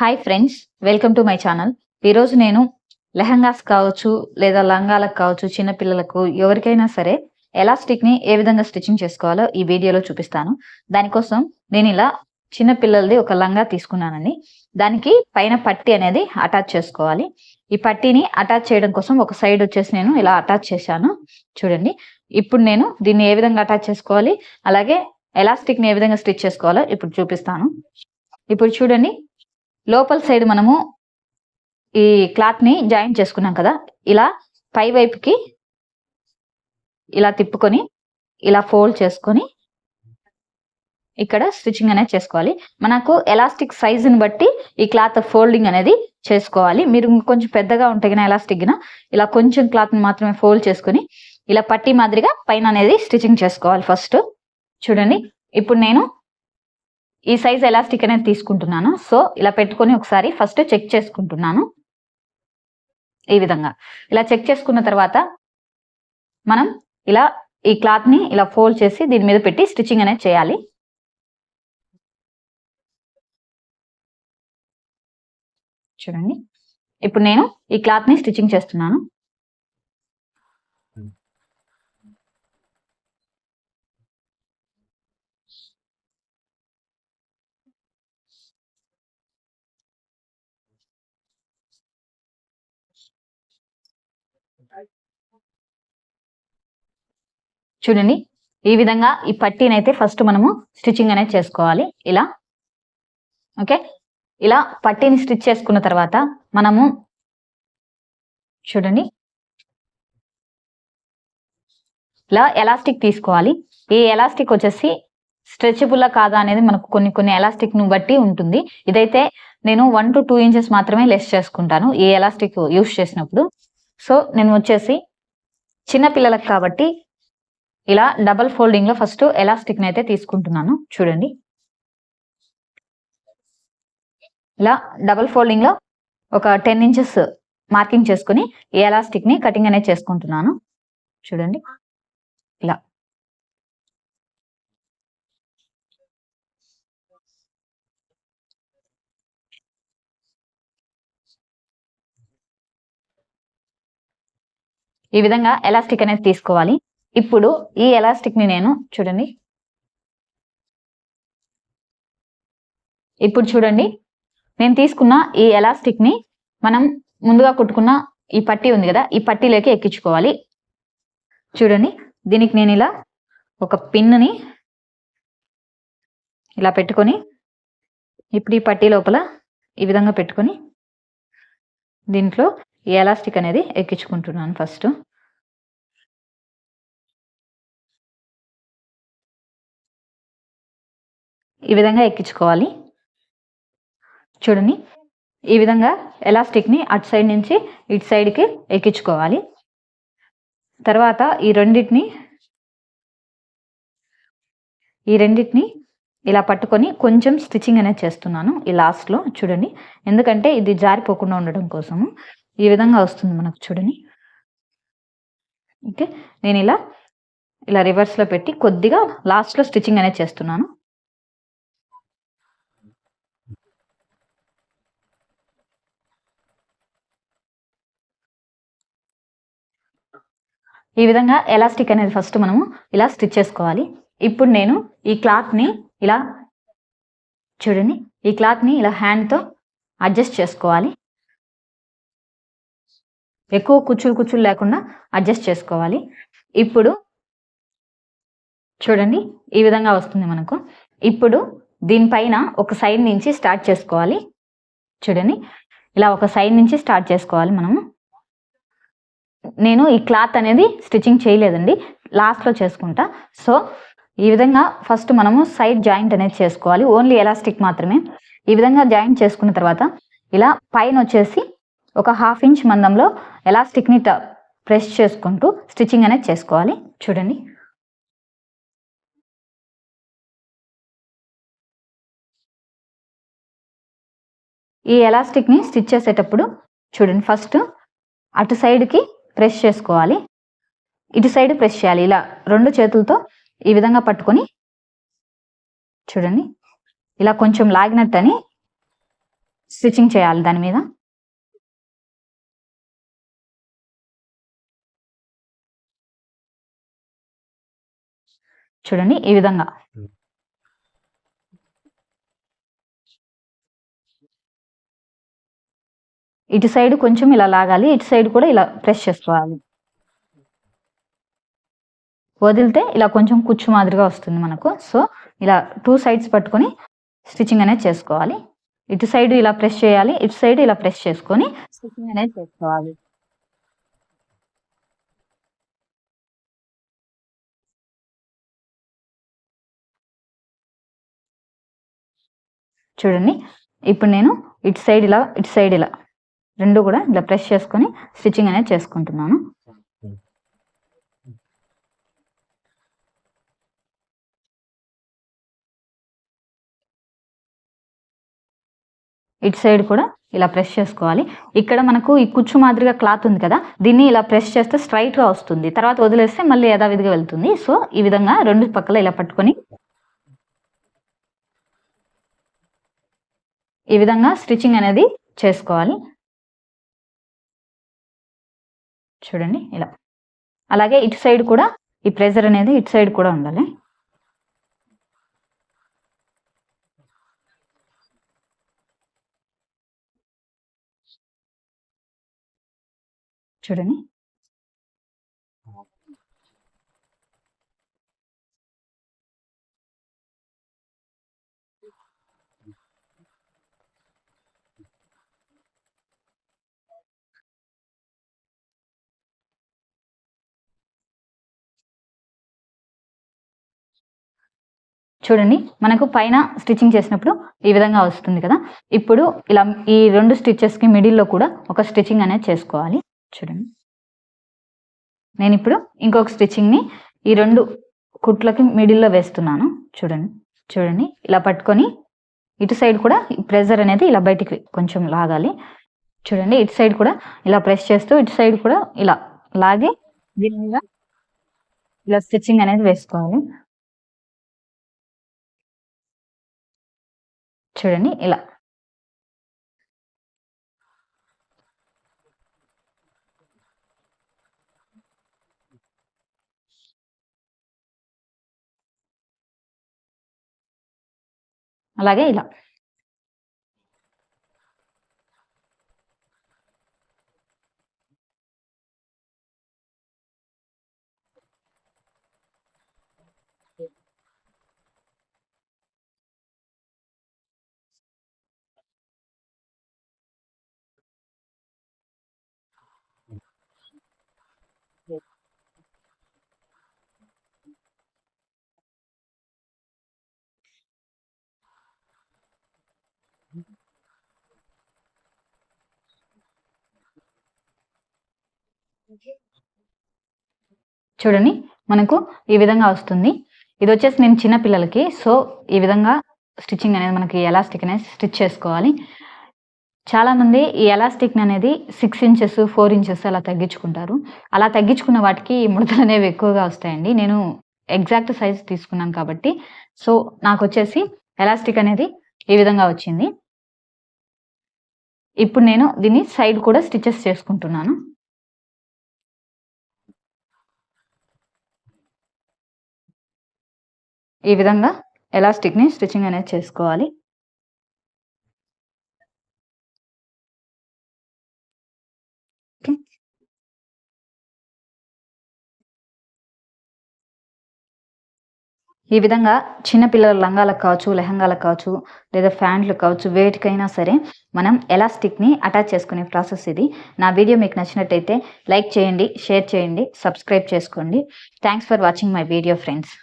Hi friends, welcome to my channel. ఈరోజు నేను లెహంగాస్ కావచ్చు లేదా లంగాలకు కావచ్చు, చిన్నపిల్లలకు ఎవరికైనా సరే ఎలాస్టిక్ని ఏ విధంగా స్టిచ్చింగ్ చేసుకోవాలో ఈ వీడియోలో చూపిస్తాను. దానికోసం నేను ఇలా చిన్నపిల్లలది ఒక లంగా తీసుకున్నానండి. దానికి పైన పట్టీ అనేది అటాచ్ చేసుకోవాలి. ఈ పట్టీని అటాచ్ చేయడం కోసం ఒక సైడ్ వచ్చేసి నేను ఇలా అటాచ్ చేశాను. చూడండి, ఇప్పుడు నేను దీన్ని ఏ విధంగా అటాచ్ చేసుకోవాలి, అలాగే ఎలాస్టిక్ని ఏ విధంగా స్టిచ్ చేసుకోవాలో ఇప్పుడు చూపిస్తాను. ఇప్పుడు చూడండి, లోపల సైడ్ మనము ఈ క్లాత్ ని జాయింట్ చేసుకున్నాం కదా, ఇలా పై వైపుకి ఇలా తిప్పుకొని ఇలా ఫోల్డ్ చేసుకొని ఇక్కడ స్టిచ్చింగ్ అనేది చేసుకోవాలి. మనకు ఎలాస్టిక్ సైజుని బట్టి ఈ క్లాత్ ఫోల్డింగ్ అనేది చేసుకోవాలి. మీరు కొంచెం పెద్దగా ఉంటే కన్నా ఎలాస్టిక్ గిన ఇలా కొంచెం క్లాత్ ని మాత్రమే ఫోల్డ్ చేసుకొని ఇలా పట్టీ మాదిరిగా పైన అనేది స్టిచ్చింగ్ చేసుకోవాలి. ఫస్ట్ చూడండి, ఇప్పుడు నేను ఈ సైజ్ ఎలాస్టిక్ అనేది తీసుకుంటున్నాను. సో ఇలా పెట్టుకొని ఒకసారి ఫస్ట్ చెక్ చేసుకుంటున్నాను. ఈ విధంగా ఇలా చెక్ చేసుకున్న తర్వాత మనం ఇలా ఈ క్లాత్ ని ఇలా ఫోల్డ్ చేసి దీని మీద పెట్టి స్టిచ్చింగ్ అనేది చేయాలి. చూడండి, ఇప్పుడు నేను ఈ క్లాత్ ని స్టిచ్చింగ్ చేస్తున్నాను. చూడండి, ఈ విధంగా ఈ పట్టీని అయితే ఫస్ట్ మనము స్టిచ్చింగ్ అనేది చేసుకోవాలి. ఇలా ఓకే, ఇలా పట్టీని స్టిచ్ చేసుకున్న తర్వాత మనము చూడండి ఇలా ఎలాస్టిక్ తీసుకోవాలి. ఈ ఎలాస్టిక్ వచ్చేసి స్ట్రెచబుల్ కాదా అనేది మనకు కొన్ని ఎలాస్టిక్ ను బట్టి ఉంటుంది. ఇదైతే నేను 1 to 2 ఇంచెస్ మాత్రమే లెస్ చేసుకుంటాను ఈ ఎలాస్టిక్ యూస్ చేసినప్పుడు. సో నేను వచ్చేసి చిన్న పిల్లలకు కాబట్టి ఇలా డబల్ ఫోల్డింగ్ లో ఫస్ట్ ఎలాస్టిక్ ని అయితే తీసుకుంటున్నాను. చూడండి, ఇలా డబల్ ఫోల్డింగ్ లో ఒక 10 ఇంచెస్ మార్కింగ్ చేసుకుని ఈ ఎలాస్టిక్ ని కటింగ్ అనేది చేసుకుంటున్నాను. చూడండి, ఇలా ఈ విధంగా ఎలాస్టిక్ అనేది తీసుకోవాలి. ఇప్పుడు ఈ ఎలాస్టిక్ ని నేను చూడండి, ఇప్పుడు చూడండి నేను తీసుకున్న ఈ ఎలాస్టిక్ ని మనం ముందుగా కుట్టుకున్న ఈ పట్టీ ఉంది కదా, ఈ పట్టీలోకి ఎక్కించుకోవాలి. చూడండి, దీనికి నేను ఇలా ఒక పిన్ని ఇలా పెట్టుకొని ఇప్పుడు ఈ పట్టీ లోపల ఈ విధంగా పెట్టుకొని దీంట్లో ఈ ఎలాస్టిక్ అనేది ఎక్కించుకుంటున్నాను. ఫస్ట్ ఈ విధంగా ఎక్కించుకోవాలి. చూడండి, ఈ విధంగా ఎలాస్టిక్ ని అటు సైడ్ నుంచి ఇటు సైడ్కి ఎక్కించుకోవాలి. తర్వాత ఈ రెండింటిని ఇలా పట్టుకొని కొంచెం స్టిచ్చింగ్ అనేది చేస్తున్నాను ఈ లాస్ట్ లో. చూడండి, ఎందుకంటే ఇది జారిపోకుండా ఉండడం కోసము ఈ విధంగా వస్తుంది మనకు. చూడండి, ఓకే, నేను ఇలా రివర్స్ లో పెట్టి కొద్దిగా లాస్ట్ లో స్టిచ్చింగ్ అనేది చేస్తున్నాను. ఈ విధంగా ఎలాస్టిక్ అనేది ఫస్ట్ మనము ఇలా స్టిచ్ చేసుకోవాలి. ఇప్పుడు నేను ఈ క్లాత్ ని ఇలా చూడండి, ఈ క్లాత్ ని ఇలా హ్యాండ్ తో అడ్జస్ట్ చేసుకోవాలి. ఎక్కువ కుచ్చులు లేకుండా అడ్జస్ట్ చేసుకోవాలి. ఇప్పుడు చూడండి, ఈ విధంగా వస్తుంది మనకు. ఇప్పుడు దీనిపైన ఒక సైడ్ నుంచి స్టార్ట్ చేసుకోవాలి. చూడండి, ఇలా ఒక సైడ్ నుంచి స్టార్ట్ చేసుకోవాలి మనము. నేను ఈ క్లాత్ అనేది స్టిచ్చింగ్ చేయలేదండి, లాస్ట్ లో చేసుకుంటా. సో ఈ విధంగా ఫస్ట్ మనము సైడ్ జాయింట్ అనేది చేసుకోవాలి, ఓన్లీ ఎలాస్టిక్ మాత్రమే. ఈ విధంగా జాయింట్ చేసుకున్న తర్వాత ఇలా పైన వచ్చేసి ఒక 1/2 ఇంచ్ మందంలో ఎలాస్టిక్ ని ప్రెస్ చేసుకుంటూ స్టిచ్చింగ్ అనేది చేసుకోవాలి. చూడండి, ఈ ఎలాస్టిక్ ని స్టిచ్ చేసేటప్పుడు చూడండి, ఫస్ట్ అటు సైడ్కి ప్రెస్ చేసుకోవాలి, ఇటు సైడ్ ప్రెస్ చేయాలి. ఇలా 2 చేతులతో ఈ విధంగా పట్టుకొని చూడండి, ఇలా కొంచెం లాగినట్టని స్టిచ్చింగ్ చేయాలి దాని మీద. చూడండి ఈ విధంగా. ఇటు సైడ్ కొంచెం ఇలా లాగాలి, ఇటు సైడ్ కూడా ఇలా ప్రెస్ చేసుకోవాలి. వదిలితే ఇలా కొంచెం కుచ్చు మాదిరిగా వస్తుంది మనకు. సో ఇలా 2 సైడ్స్ పట్టుకొని స్టిచ్చింగ్ అనేది చేసుకోవాలి. ఇటు సైడ్ ఇలా ప్రెస్ చేయాలి, ఇటు సైడ్ ఇలా ప్రెస్ చేసుకొని స్టిచ్చింగ్ అనేది చేసుకోవాలి. చూడండి ఇప్పుడు నేను ఇటు సైడ్ ఇలా, ఇటు సైడ్ ఇలా 2 కూడా ఇలా ప్రెస్ చేసుకొని స్టిచ్చింగ్ అనేది చేసుకుంటున్నాను. ఇటు సైడ్ కూడా ఇలా ప్రెస్ చేసుకోవాలి. ఇక్కడ మనకు ఈ కుచ్చు మాదిరిగా క్లాత్ ఉంది కదా, దీన్ని ఇలా ప్రెస్ చేస్తే స్ట్రైట్గా వస్తుంది, తర్వాత వదిలేస్తే మళ్ళీ యథావిధిగా వెళ్తుంది. సో ఈ విధంగా 2 పక్కల ఇలా పట్టుకొని ఈ విధంగా స్టిచ్చింగ్ అనేది చేసుకోవాలి. చూడండి ఇలా. అలాగే ఇటు సైడ్ కూడా ఈ ప్రెజర్ అనేది ఇటు సైడ్ కూడా ఉండాలి. చూడండి చూడండి మనకు పైన స్టిచ్చింగ్ చేసినప్పుడు ఈ విధంగా వస్తుంది కదా. ఇప్పుడు ఇలా ఈ 2 స్టిచెస్కి మిడిల్లో కూడా ఒక స్టిచ్చింగ్ అనేది చేసుకోవాలి. చూడండి నేను ఇప్పుడు ఇంకొక స్టిచ్చింగ్ని ఈ 2 కుట్లకి మిడిల్లో వేస్తున్నాను. చూడండి చూడండి ఇలా పట్టుకొని ఇటు సైడ్ కూడా ప్రెజర్ అనేది ఇలా బయటికి కొంచెం లాగాలి. చూడండి ఇటు సైడ్ కూడా ఇలా ప్రెస్ చేస్తూ ఇటు సైడ్ కూడా ఇలా లాగి దీని మీద ఇలా స్టిచ్చింగ్ అనేది వేసుకోవాలి. చూడండి ఇలా. అలాగే ఇలా. చూడండి మనకు ఈ విధంగా వస్తుంది. ఇది వచ్చేసి నేను చిన్న పిల్లలకి. సో ఈ విధంగా స్టిచ్చింగ్ అనేది మనకి ఎలాస్టిక్ అనేది స్టిచ్ చేసుకోవాలి. చాలామంది ఈ ఎలాస్టిక్ అనేది 6 ఇంచెస్ 4 ఇంచెస్ అలా తగ్గించుకుంటారు. అలా తగ్గించుకున్న వాటికి ముడతలు అనేవి ఎక్కువగా వస్తాయండి. నేను ఎగ్జాక్ట్ సైజ్ తీసుకున్నాను కాబట్టి సో నాకు వచ్చేసి ఎలాస్టిక్ అనేది ఈ విధంగా వచ్చింది. ఇప్పుడు నేను దీన్ని సైడ్ కూడా స్టిచెస్ చేసుకుంటున్నాను. ఈ విధంగా ఎలాస్టిక్‌ని స్టిచ్చింగ్ అనేది చేసుకోవాలి. ఓకే. ఈ విధంగా చిన్న పిల్లల లంగాలకు కావచ్చు, లెహంగాలకు కావచ్చు, లేదా ప్యాంట్‌లకు కావచ్చు, వేటికైనా సరే మనం ఎలాస్టిక్‌ని అటాచ్ చేసుకునే ప్రాసెస్ ఇది. నా వీడియో మీకు నచ్చినట్టయితే లైక్ చేయండి, షేర్ చేయండి, సబ్స్క్రైబ్ చేసుకోండి. Thanks for watching my video friends.